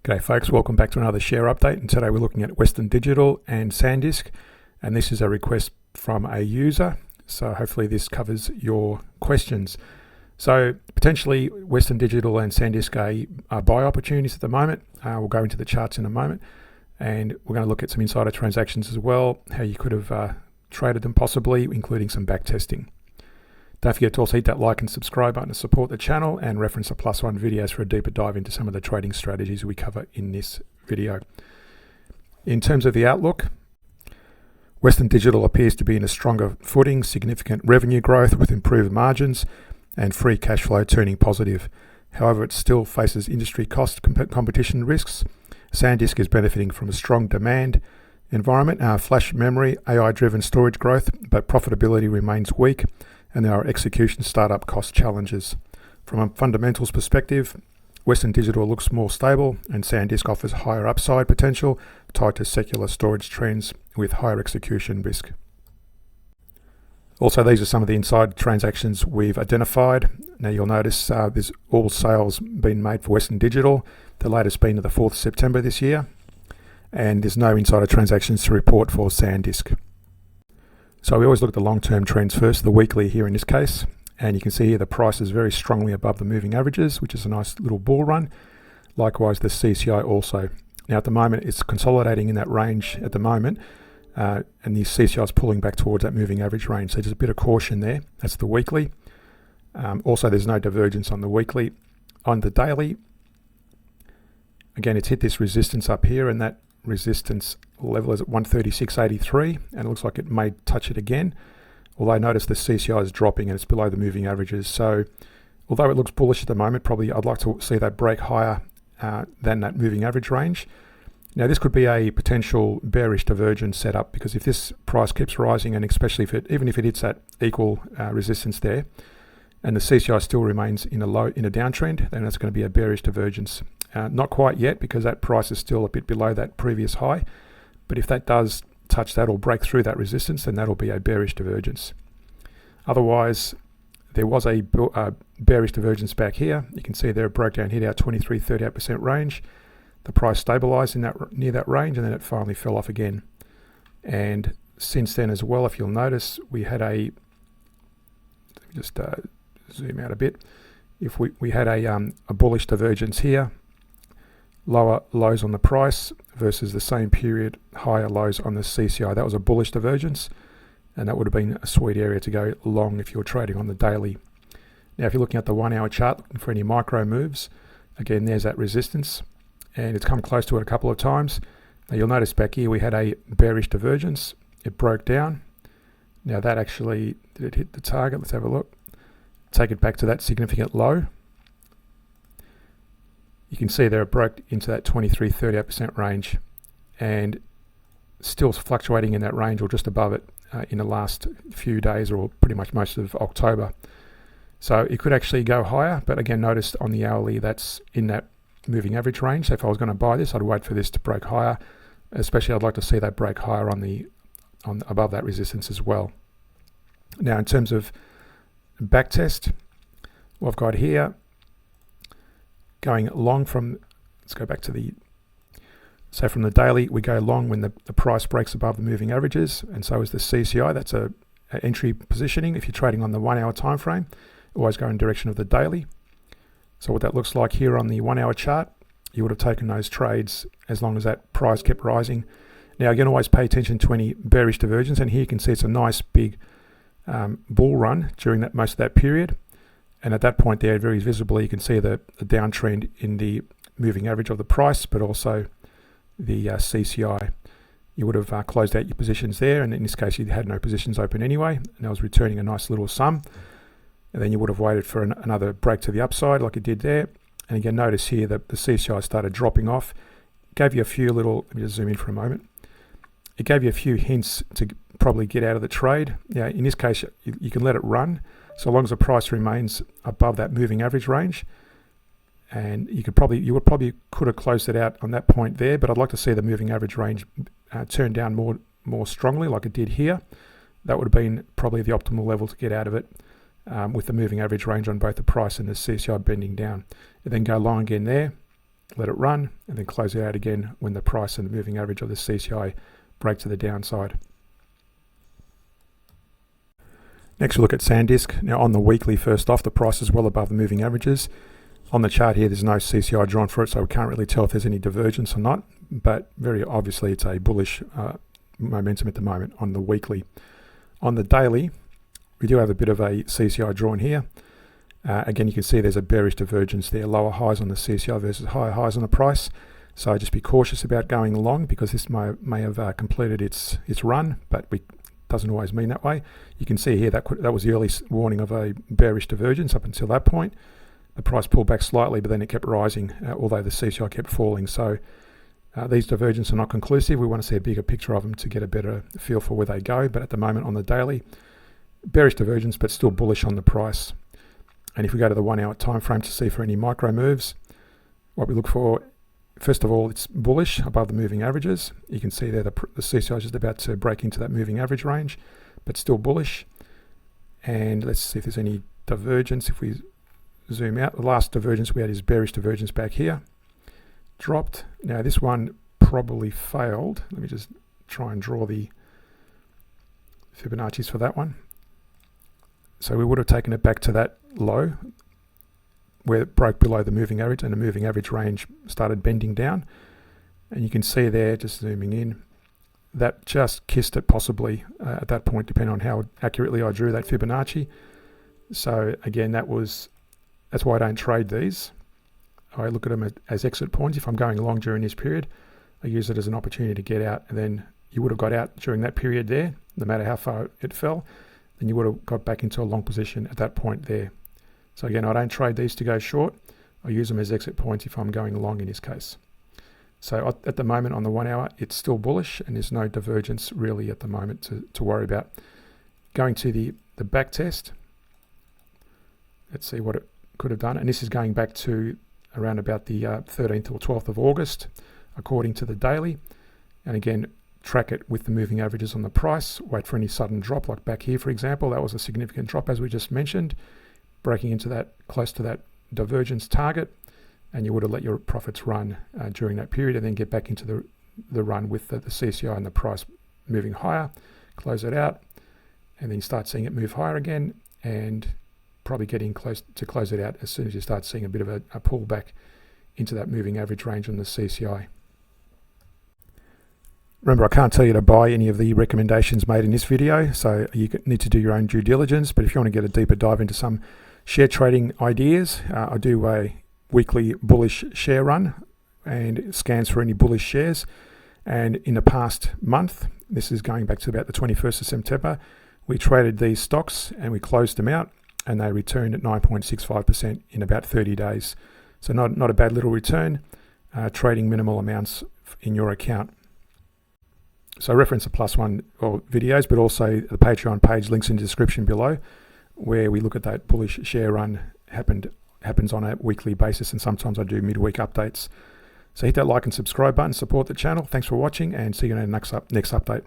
G'day folks, welcome back to another share update, and today we're looking at Western Digital and SanDisk, and this is a request from a user, so hopefully this covers your questions. So potentially Western Digital and SanDisk are buy opportunities at the moment. We'll go into the charts in a moment, and we're going to look at some insider transactions as well, how you could have traded them possibly, including some back testing. Don't forget to also hit that like and subscribe button to support the channel, and reference the +1 videos for a deeper dive into some of the trading strategies we cover in this video. In terms of the outlook, Western Digital appears to be in a stronger footing, significant revenue growth with improved margins and free cash flow turning positive. However, it still faces industry cost competition risks. SanDisk is benefiting from a strong demand environment, flash memory, AI-driven storage growth, but profitability remains weak, and there are execution startup cost challenges. From a fundamentals perspective, Western Digital looks more stable, and SanDisk offers higher upside potential tied to secular storage trends with higher execution risk. Also, these are some of the inside transactions we've identified. Now you'll notice there's all sales been made for Western Digital, the latest being to the 4th of September this year, and there's no insider transactions to report for SanDisk. So we always look at the long-term trends first, the weekly here in this case, and you can see here the price is very strongly above the moving averages, which is a nice little bull run. Likewise, the CCI also. Now at the moment, it's consolidating in that range at the moment, and the CCI is pulling back towards that moving average range. So there's a bit of caution there. That's the weekly. Also, there's no divergence on the weekly. On the daily, again, it's hit this resistance up here, and that resistance level is at 136.83, and it looks like it may touch it again, although notice the CCI is dropping and it's below the moving averages. So although it looks bullish at the moment, probably I'd like to see that break higher than that moving average range. Now this could be a potential bearish divergence setup, because if this price keeps rising, and especially even if it hits that equal resistance there, and the CCI still remains in a downtrend, then that's going to be a bearish divergence. Not quite yet, because that price is still a bit below that previous high, but if that does touch that or break through that resistance, then that'll be a bearish divergence. Otherwise, there was a bearish divergence back here. You can see there it broke down, hit our 23-38% range. The price stabilized in near that range, and then it finally fell off again. And since then as well, if you'll notice, we had let me just zoom out a bit. If we had a bullish divergence here, lower lows on the price versus the same period, higher lows on the CCI. That was a bullish divergence, and that would have been a sweet area to go long if you're trading on the daily. Now, if you're looking at the 1 hour chart, looking for any micro moves, again, there's that resistance, and it's come close to it a couple of times. Now, you'll notice back here we had a bearish divergence. It broke down. Now, that actually, did it hit the target? Let's have a look. Take it back to that significant low. You can see there it broke into that 23-38% range, and still fluctuating in that range or just above it in the last few days, or pretty much most of October. So it could actually go higher, but again, notice on the hourly that's in that moving average range. So if I was going to buy this, I'd wait for this to break higher. Especially, I'd like to see that break higher on above that resistance as well. Now, in terms of back test, what I've got here, going long from, let's go back to so from the daily, we go long when the price breaks above the moving averages, and so is the CCI. That's a entry positioning. If you're trading on the 1 hour time frame, always go in direction of the daily. So what that looks like here on the 1 hour chart, you would have taken those trades as long as that price kept rising. Now again, always pay attention to any bearish divergence, and here you can see it's a nice big bull run during most of that period. And at that point there, very visibly, you can see the downtrend in the moving average of the price, but also the CCI. You would have closed out your positions there, and in this case, you had no positions open anyway, and I was returning a nice little sum. And then you would have waited for another break to the upside like it did there. And again, notice here that the CCI started dropping off. Gave you a few let me just zoom in for a moment. It gave you a few hints to probably get out of the trade. Now, in this case, you can let it run, so long as the price remains above that moving average range. And you could have closed it out on that point there, but I'd like to see the moving average range turn down more strongly like it did here. That would have been probably the optimal level to get out of it, with the moving average range on both the price and the CCI bending down. And then go long again there, let it run, and then close it out again when the price and the moving average of the CCI break to the downside. Next, we'll look at SanDisk. Now on the weekly, first off, the price is well above the moving averages. On the chart here, there's no CCI drawn for it, so we can't really tell if there's any divergence or not, but very obviously it's a bullish momentum at the moment on the weekly. On the daily, we do have a bit of a CCI drawn here. Again, you can see there's a bearish divergence there, lower highs on the CCI versus higher highs on the price. So just be cautious about going long, because this may have completed its run, but doesn't always mean that way. You can see here that was the early warning of a bearish divergence up until that point. The price pulled back slightly, but then it kept rising, although the CCI kept falling. So these divergences are not conclusive. We want to see a bigger picture of them to get a better feel for where they go. But at the moment on the daily, bearish divergence, but still bullish on the price. And if we go to the 1 hour time frame to see for any micro moves, what we look for, first of all, it's bullish above the moving averages. You can see there the CCI is just about to break into that moving average range, but still bullish. And let's see if there's any divergence. If we zoom out, the last divergence we had is bearish divergence back here. Dropped. Now this one probably failed. Let me just try and draw the Fibonacci's for that one. So we would have taken it back to that low where it broke below the moving average, and the moving average range started bending down. And you can see there, just zooming in, that just kissed it possibly at that point, depending on how accurately I drew that Fibonacci. So again, that's why I don't trade these. I look at them as exit points. If I'm going long during this period, I use it as an opportunity to get out, and then you would have got out during that period there, no matter how far it fell, then you would have got back into a long position at that point there. So again, I don't trade these to go short. I use them as exit points if I'm going long in this case. So at the moment on the 1 hour, it's still bullish, and there's no divergence really at the moment to worry about. Going to the back test, let's see what it could have done. And this is going back to around about the 13th or 12th of August, according to the daily. And again, track it with the moving averages on the price. Wait for any sudden drop, like back here, for example. That was a significant drop, as we just mentioned, breaking into that, close to that divergence target. And you would have let your profits run during that period, and then get back into the run with the CCI and the price moving higher, close it out, and then start seeing it move higher again, and probably getting close to close it out as soon as you start seeing a bit of a pullback into that moving average range on the CCI. Remember, I can't tell you to buy any of the recommendations made in this video, so you need to do your own due diligence. But if you want to get a deeper dive into some share trading ideas, I do a weekly bullish share run and it scans for any bullish shares. And in the past month, this is going back to about the 21st of September, we traded these stocks and we closed them out, and they returned at 9.65% in about 30 days. So not a bad little return, trading minimal amounts in your account. So reference the +1 or videos, but also the Patreon page, links in the description below, where we look at that bullish share run happens on a weekly basis, and sometimes I do midweek updates. So hit that like and subscribe button, support the channel. Thanks for watching, and see you in the next update.